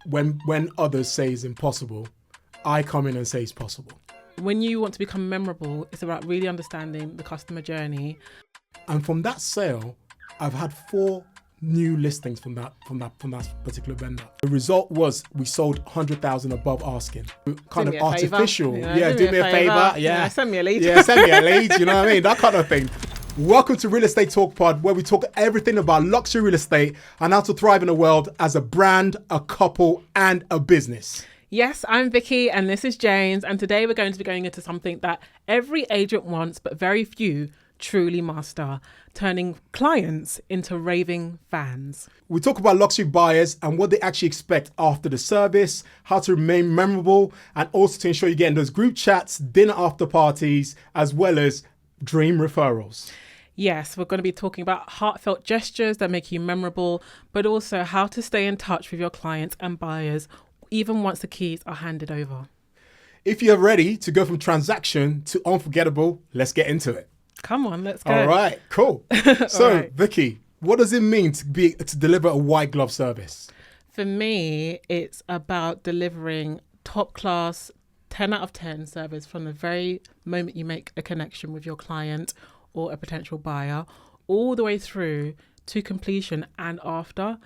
when others say it's impossible, I come in and say it's possible. When you want to become memorable, it's about really understanding the customer journey. And from that sale, I've had 4 new listings from that particular vendor. The result was we sold 100,000 above asking. Kind of artificial. Do me a favor. Yeah. Send me a lead. Yeah, send me a lead. You know what I mean? That kind of thing. Welcome to Real Estate Talk Pod, where we talk everything about luxury real estate and how to thrive in the world as a brand, a couple, and a business. Yes, I'm Vicky and this is James, and today we're going to be going into something that every agent wants but very few truly master: turning clients into raving fans. We talk about luxury buyers and what they actually expect after the service, how to remain memorable, and also to ensure you get in those group chats, dinner after parties, as well as dream referrals. Yes, we're going to be talking about heartfelt gestures that make you memorable, but also how to stay in touch with your clients and buyers even once the keys are handed over. If you're ready to go from transaction to unforgettable, let's get into it. Come on, let's go. All right, cool. So, right. Vicky, what does it mean to deliver a white glove service? For me, it's about delivering top class 10 out of 10 service from the very moment you make a connection with your client or a potential buyer, all the way through to completion and after.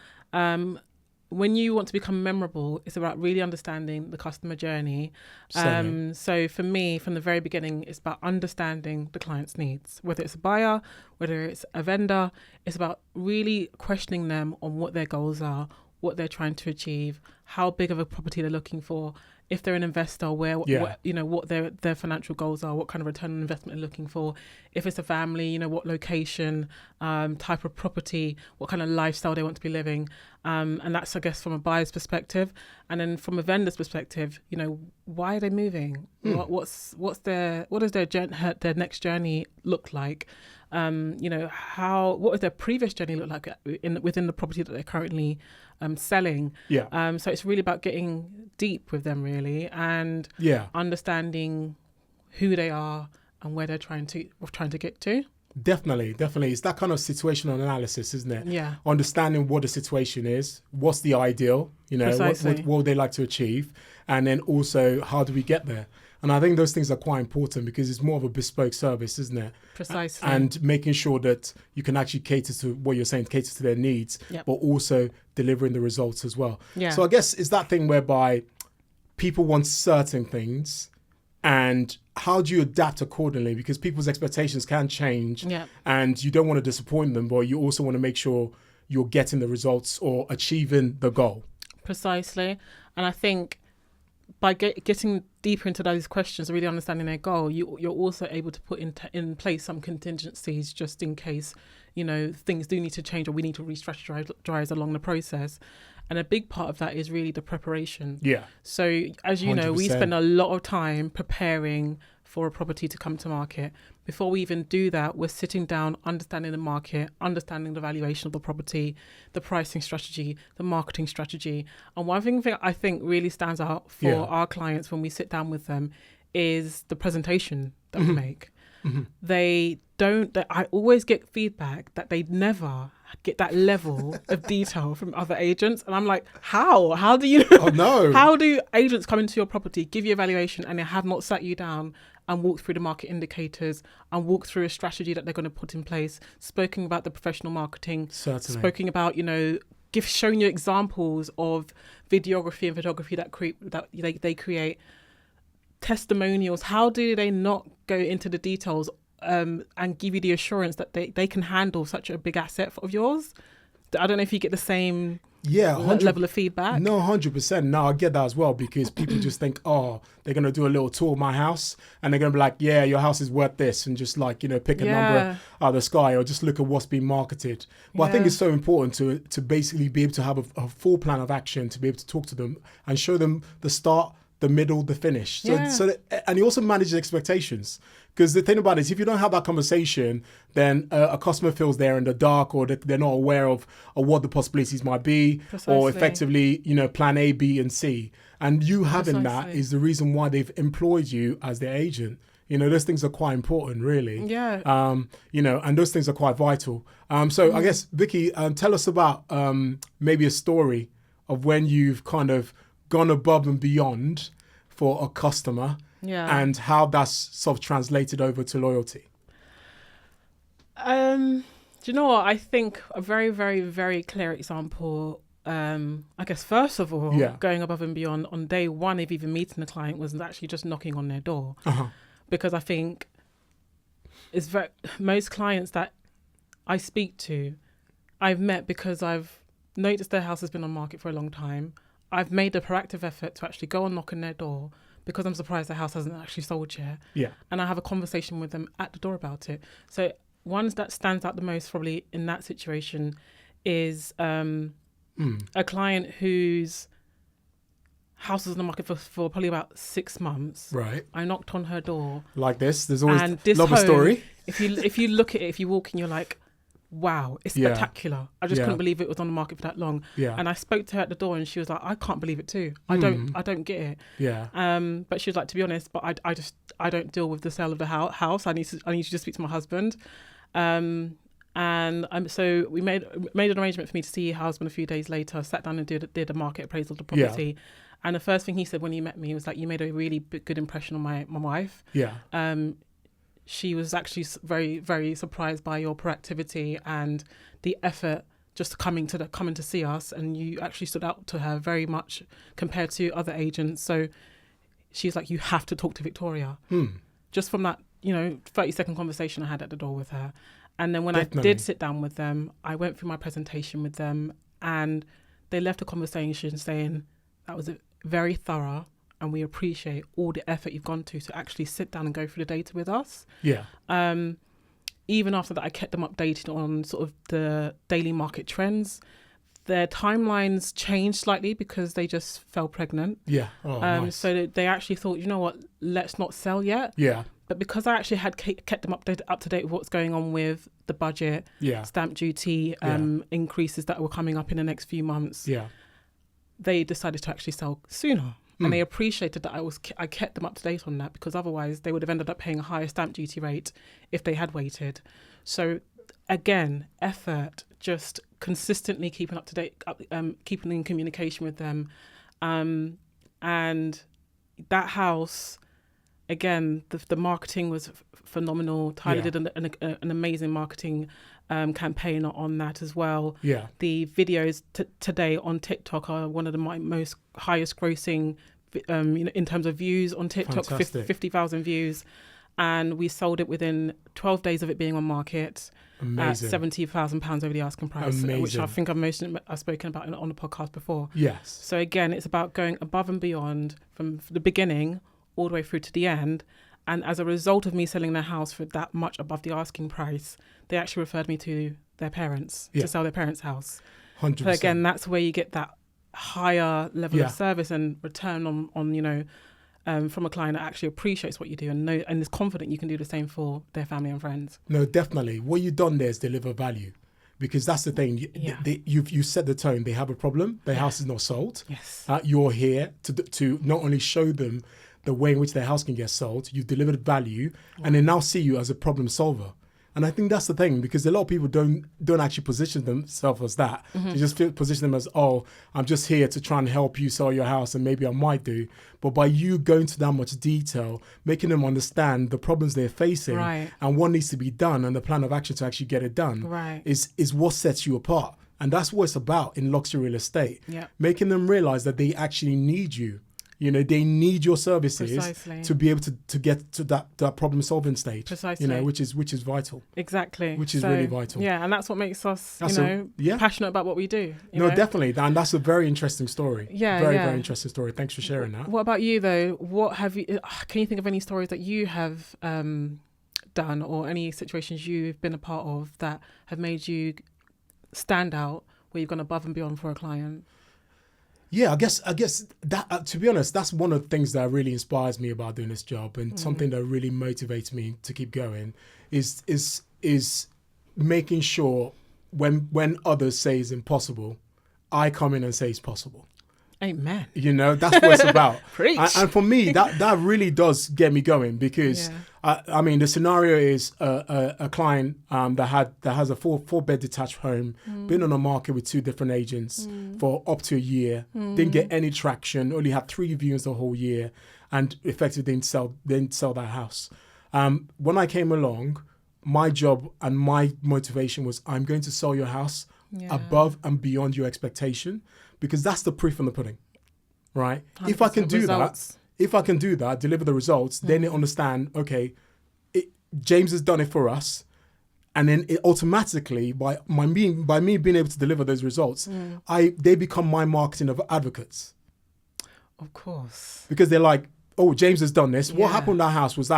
When you want to become memorable, it's about really understanding the customer journey. So for me, from the very beginning, it's about understanding the client's needs, whether it's a buyer, whether it's a vendor. It's about really questioning them on what their goals are, what they're trying to achieve, how big of a property they're looking for. If they're an investor, what their financial goals are, what kind of return on investment they're looking for. If it's a family, what location, type of property, what kind of lifestyle they want to be living. And that's, I guess, from a buyer's perspective. And then from a vendor's perspective, why are they moving? What does their next journey look like? What does their previous journey look like within the property that they're currently selling? Yeah. So it's really about getting deep with them, really, and understanding who they are and where they're trying to get to. Definitely. It's that kind of situational analysis, isn't it? Yeah. Understanding what the situation is, what's the ideal, what would they like to achieve, and then also how do we get there? And I think those things are quite important because it's more of a bespoke service, isn't it? Precisely. And making sure that you can actually cater to what you're saying, cater to their needs, but also delivering the results as well. Yeah. So I guess it's that thing whereby people want certain things, and how do you adapt accordingly? Because people's expectations can change, and you don't want to disappoint them, but you also want to make sure you're getting the results or achieving the goal. Precisely. And I think by getting deeper into those questions, really understanding their goal, you're also able to put in place some contingencies just in case, things do need to change or we need to re-strategize along the process. And a big part of that is really the preparation. Yeah. So as you know, 100%. We spend a lot of time preparing for a property to come to market. Before we even do that, we're sitting down, understanding the market, understanding the valuation of the property, the pricing strategy, the marketing strategy. And one thing that I think really stands out for our clients when we sit down with them is the presentation that we make. Mm-hmm. I always get feedback that they never get that level of detail from other agents. And I'm like, how do you Oh no. How do agents come into your property, give you a valuation, and they have not sat you down and walked through the market indicators and walked through a strategy that they're going to put in place, spoken about the professional marketing, Certainly. Spoken about, showing you examples of videography and photography that they create, testimonials. How do they not go into the details and give you the assurance that they can handle such a big asset of yours? I don't know if you get the same level of feedback. No, 100%. No, I get that as well, because people just think, they're going to do a little tour of my house and they're going to be like, yeah, your house is worth this, and just pick a number out of the sky, or just look at what's being marketed. But I think it's so important to basically be able to have a full plan of action, to be able to talk to them and show them the start, the middle, the finish. And you also manage expectations. Because the thing about it is, if you don't have that conversation, then a customer feels they're in the dark, or they're not aware of what the possibilities might be. Precisely. Or effectively, plan A, B, and C. And you having that is the reason why they've employed you as their agent. Those things are quite important, really. Yeah. And those things are quite vital. I guess, Vicky, tell us about maybe a story of when you've kind of gone above and beyond for a customer, and how that's sort of translated over to loyalty? Do you know what? I think a very, very, very clear example, I guess, first of all, going above and beyond on day one of even meeting the client was actually just knocking on their door. Because I think most clients that I speak to, I've met because I've noticed their house has been on market for a long time. I've made a proactive effort to actually go and knock on their door because I'm surprised the house hasn't actually sold yet. Yeah. And I have a conversation with them at the door about it. So one that stands out the most probably in that situation is a client whose house was on the market for probably about 6 months. Right. I knocked on her door. Like this. There's always this love a story. If you look at it, if you walk in, you're like, wow, it's spectacular. I just couldn't believe it was on the market for that long. Yeah. And I spoke to her at the door and she was like, I can't believe it too. I don't get it. Yeah. But she was like, to be honest, but I don't deal with the sale of the house. I need to just speak to my husband. So we made an arrangement for me to see her husband a few days later, sat down and did a market appraisal of the property. Yeah. And the first thing he said when he met me was like, you made a really good impression on my wife. Yeah. She was actually very, very surprised by your proactivity and the effort just coming to see us, and you actually stood out to her very much compared to other agents. So she's like, you have to talk to Victoria. Just from that, 30-second conversation I had at the door with her. And then when I did sit down with them, I went through my presentation with them, and they left a conversation saying that was very thorough, and we appreciate all the effort you've gone to actually sit down and go through the data with us. Yeah. Even after that, I kept them updated on sort of the daily market trends. Their timelines changed slightly because they just fell pregnant. Yeah. Oh, nice. So they actually thought, you know what, let's not sell yet. Yeah. But because I actually had kept them up to date with what's going on with the budget, stamp duty increases that were coming up in the next few months, they decided to actually sell sooner. And they appreciated that I kept them up to date on that, because otherwise they would have ended up paying a higher stamp duty rate if they had waited. So again, effort, just consistently keeping up to date, keeping in communication with them. And that house, again, the marketing was phenomenal. Tyler did an amazing marketing campaign on that as well. Yeah. The videos today on TikTok are one of the most highest grossing, in terms of views on TikTok, 50,000 views. And we sold it within 12 days of it being on market. Amazing. At £70,000 over the asking price, which I think I've spoken about on the podcast before. Yes. So again, it's about going above and beyond from the beginning all the way through to the end. And as a result of me selling their house for that much above the asking price, they actually referred me to their parents to sell their parents' house. 100%. So again, that's where you get that higher level of service and return on from a client that actually appreciates what you do and is confident you can do the same for their family and friends. No, definitely. What you've done there is deliver value, because that's the thing. You set the tone. They have a problem. Their house is not sold. Yes. You're here to not only show them the way in which their house can get sold, you've delivered value, and they now see you as a problem solver. And I think that's the thing, because a lot of people don't actually position themselves as that. They just position them as, oh, I'm just here to try and help you sell your house, and maybe I might do. But by you going to that much detail, making them understand the problems they're facing and what needs to be done and the plan of action to actually get it done is what sets you apart. And that's what it's about in luxury real estate. Making them realize that they actually need you. They need your services to be able to get to that problem solving stage. Precisely. Which is vital. Exactly. Which is really vital. Yeah, and that's what makes us, passionate about what we do. Definitely. And that's a very interesting story. Yeah. Very interesting story. Thanks for sharing that. What about you though? Can you think of any stories that you have done, or any situations you've been a part of that have made you stand out, where you've gone above and beyond for a client? Yeah, I guess that, to be honest, that's one of the things that really inspires me about doing this job, and something that really motivates me to keep going is making sure when others say it's impossible, I come in and say it's possible. Amen. That's what it's about. Preach. And for me, that really does get me going, because I mean, the scenario is a client that has a four-bed detached home, been on the market with 2 different agents for up to a year, didn't get any traction, only had 3 viewings the whole year, and effectively didn't sell that house. When I came along, my job and my motivation was, I'm going to sell your house above and beyond your expectation, because that's the proof in the pudding, right? If I can do results. If I can do that, deliver the results, then they understand, okay, James has done it for us. And then it automatically, by me being able to deliver those results, they become my marketing advocates. Of course. Because they're like, oh, James has done this. Yeah. What happened to that house was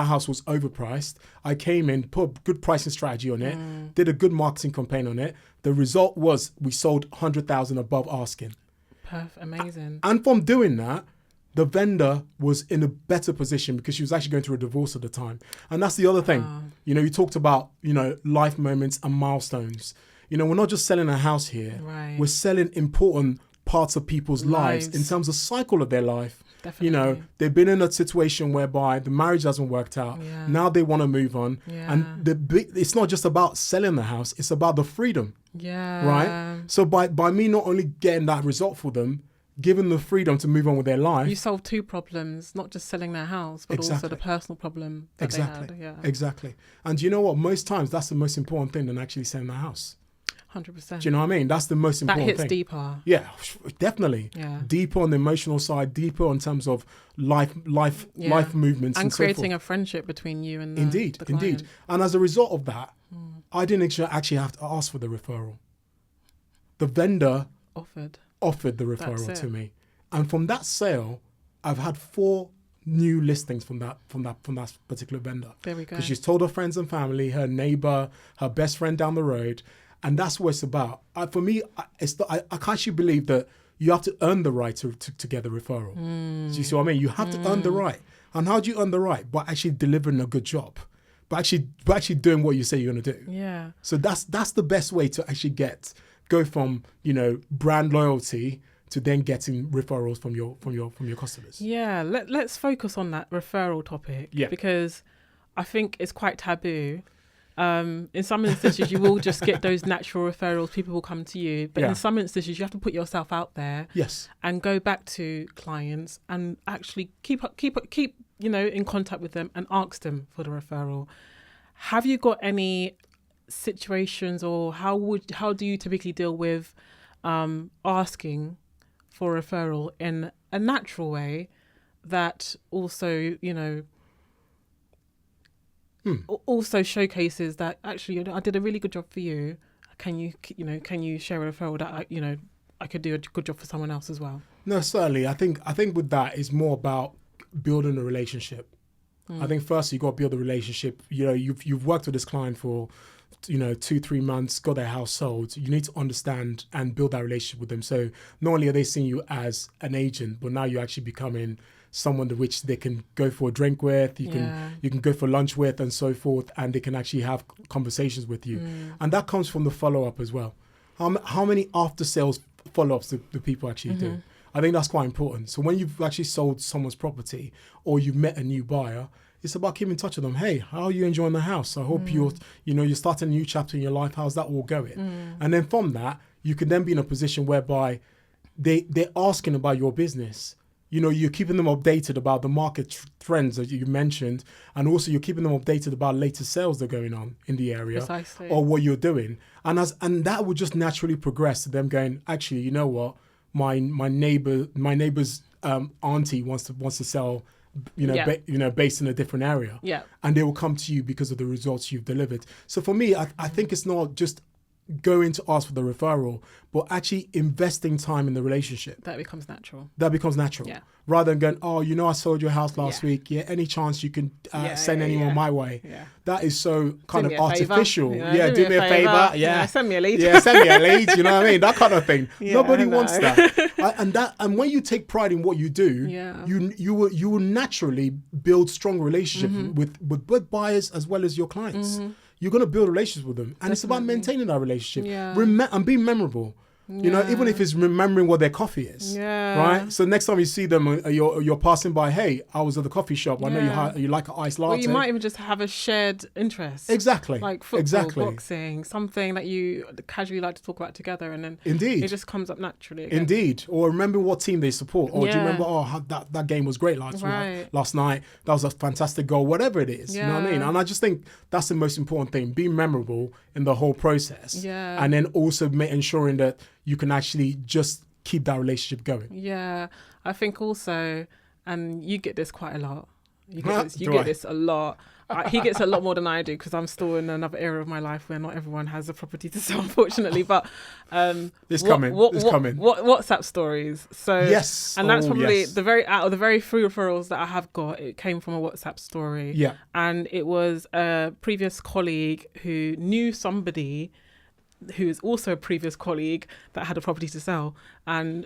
overpriced. I came in, put a good pricing strategy on it, did a good marketing campaign on it. The result was we sold 100,000 above asking. Perfect. Amazing. And from doing that, the vendor was in a better position because she was actually going through a divorce at the time. And that's the other thing. You know, you talked about, you know, life moments and milestones. You know, we're not just selling a house here. Right. We're selling important parts of people's lives in terms of cycle of their life. Definitely. You know, they've been in a situation whereby the marriage hasn't worked out. Yeah. Now they want to move on. Yeah. And it's not just about selling the house. It's about the freedom. Yeah. Right? So by me not only getting that result for them, giving them the freedom to move on with their life. You solve 2 problems, not just selling their house, but also the personal problem that they had. Yeah. Exactly. And you know what? Most times that's the most important thing than actually selling the house. 100%. Do you know what I mean? That's the most important thing. That hits deeper. Yeah, definitely. Yeah. Deeper on the emotional side, deeper in terms of life movements and creating so forth. A friendship between you and the client. Indeed. And as a result of that, I didn't actually have to ask for the referral. The vendor offered the referral to me. And from that sale, I've had 4 new listings from that particular vendor. There we go. Because she's told her friends and family, her neighbor, her best friend down the road. And that's what it's about. For me, I can't actually believe that you have to earn the right to get the referral. Do you see what I mean? You have to earn the right. And how do you earn the right? By actually delivering a good job. By actually doing what you say you're going to do. Yeah. So that's the best way to actually go from, you know, brand loyalty to then getting referrals from your customers. Yeah. Let's focus on that referral topic. Yeah. Because I think it's quite taboo. In some instances, you will just get those natural referrals. People will come to you, but in some instances, you have to put yourself out there. Yes. And go back to clients and actually keep you know, in contact with them and ask them for the referral. Have you got any situations, or how do you typically deal with asking for a referral in a natural way that also, you know, also showcases that actually I did a really good job for you. Can you share a referral that I could do a good job for someone else as well? No, certainly. I think with that it's more about building a relationship. I think first you got to build a relationship. You know, you've worked with this client for 2-3 months, got their house sold. You need to understand and build that relationship with them. So not only are they seeing you as an agent, but now you're actually becoming someone to which they can go for a drink with, you can go for lunch with and so forth, and they can actually have conversations with you. And that comes from the follow-up as well. How many after-sales follow-ups do people actually do? I think that's quite important. So when you've actually sold someone's property or you've met a new buyer, it's about keeping in touch with them. Hey, how are you enjoying the house? I hope you're starting a new chapter in your life. How's that all going? And then from that, you can then be in a position whereby they're asking about your business. You know, you're keeping them updated about the market trends that you mentioned, and also you're keeping them updated about latest sales that are going on in the area. Precisely. Or what you're doing. And that would just naturally progress to them going, actually, you know what? My neighbor's auntie wants to sell, based in a different area. Yeah. And they will come to you because of the results you've delivered. So for me, I think it's not just going to ask for the referral, but actually investing time in the relationship. That becomes natural. Yeah. Rather than going, oh, I sold your house last week. Yeah, any chance you can send anyone my way? Yeah. That is so kind of artificial. Do me a favor. Yeah. Send me a lead. Yeah, send me a lead. You know what I mean? That kind of thing. Nobody wants that. And when you take pride in what you do, you will naturally build strong relationships with both buyers as well as your clients. You're going to build relationships with them. And it's about maintaining that relationship. Yeah. And being memorable. You know, even if it's remembering what their coffee is, right? So next time you see them, you're passing by, hey, I was at the coffee shop. I know you like an iced latte. Or you might even just have a shared interest. Exactly. Like football, boxing, something that you casually like to talk about together, and then it just comes up naturally again. Indeed. Or remember what team they support. Or do you remember, that game was great last night. That was a fantastic goal, whatever it is. You know what I mean? And I just think that's the most important thing, being memorable in the whole process. And then also ensuring that you can actually just keep that relationship going. Yeah, I think also, and you get this quite a lot. You get this a lot. He gets a lot more than I do because I'm still in another era of my life where not everyone has a property to sell, unfortunately. But it's coming. WhatsApp stories. So yes, and that's probably out of the very few referrals that I have got. It came from a WhatsApp story. Yeah, and it was a previous colleague who knew somebody who is also a previous colleague that had a property to sell. And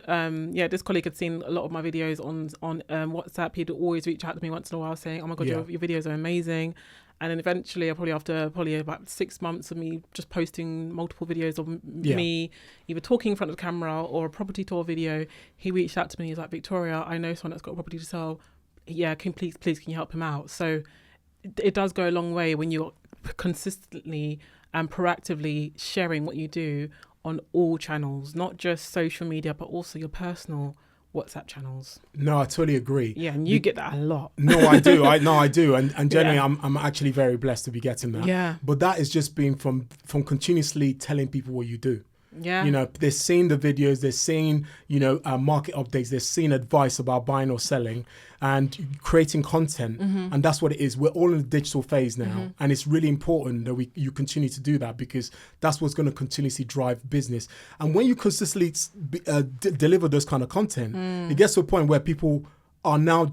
this colleague had seen a lot of my videos on WhatsApp. He'd always reach out to me once in a while saying, oh my God, your videos are amazing. And then eventually, after about 6 months of me just posting multiple videos of me either talking in front of the camera or a property tour video, he reached out to me. He's like, Victoria, I know someone that's got a property to sell. Yeah, please, can you help him out? So it does go a long way when you're consistently and proactively sharing what you do on all channels, not just social media, but also your personal WhatsApp channels. No, I totally agree. Yeah, and you get that a lot. No, I do. I do. And generally, I'm actually very blessed to be getting that. Yeah. But that is just being from continuously telling people what you do. Yeah. You know, they're seeing the videos, they're seeing, market updates, they're seeing advice about buying or selling and creating content. And that's what it is. We're all in the digital phase now. And it's really important that you continue to do that because that's what's going to continuously drive business. And when you consistently deliver those kind of content, it gets to a point where people are now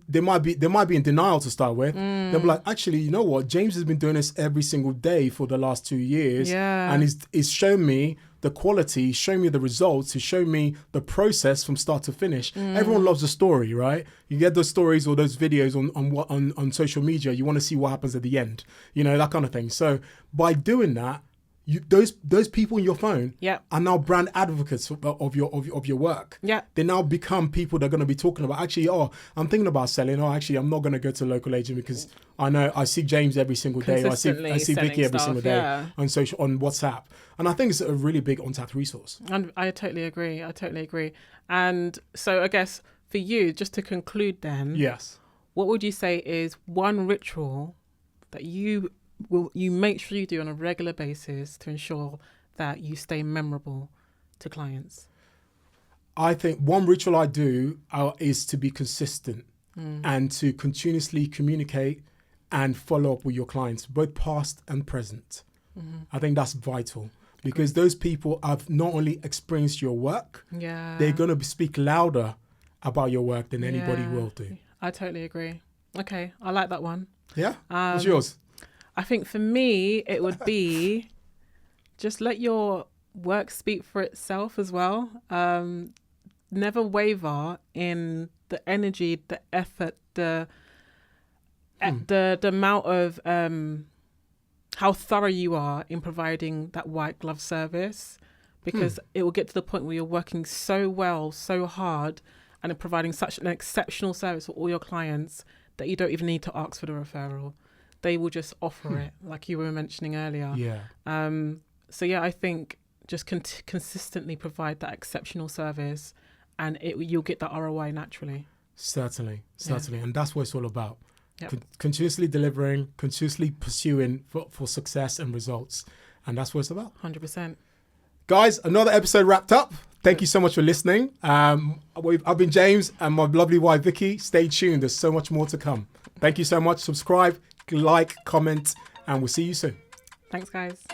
they might be in denial to start with. They'll be like, actually, you know what? James has been doing this every single day for the last 2 years. Yeah. And he's shown me the quality, show me the results, he showed me the process from start to finish. Everyone loves a story, right? You get those stories or those videos on social media, you want to see what happens at the end, that kind of thing. So by doing that, those people in your phone are now brand advocates of your work. Yeah. They now become people that are going to be talking about, actually, I'm thinking about selling. Actually, I'm not going to go to a local agent because I know I see James every single day. Or I see Vicky every single day on WhatsApp. And I think it's a really big untapped resource. And I totally agree. And so I guess for you, just to conclude then, yes, what would you say is one ritual that you make sure you do on a regular basis to ensure that you stay memorable to clients? I think one ritual I do is to be consistent and to continuously communicate and follow up with your clients, both past and present. I think that's vital because those people have not only experienced your work, they're going to speak louder about your work than anybody will do. I totally agree. Okay, I like that one. Yeah? What's yours? I think for me, it would be just let your work speak for itself as well. Never waver in the energy, the effort, the amount of how thorough you are in providing that white glove service, because it will get to the point where you're working so well, so hard, and providing such an exceptional service for all your clients that you don't even need to ask for the referral. They will just offer it, like you were mentioning earlier. Yeah. I think just consistently provide that exceptional service, and you'll get that ROI naturally. Certainly. And that's what it's all about. Yep. Continuously delivering, continuously pursuing for success and results. And that's what it's about. 100%. Guys, another episode wrapped up. Thank you so much for listening. I've been James and my lovely wife, Vicky. Stay tuned. There's so much more to come. Thank you so much. Subscribe, like, comment, and we'll see you soon. Thanks, guys.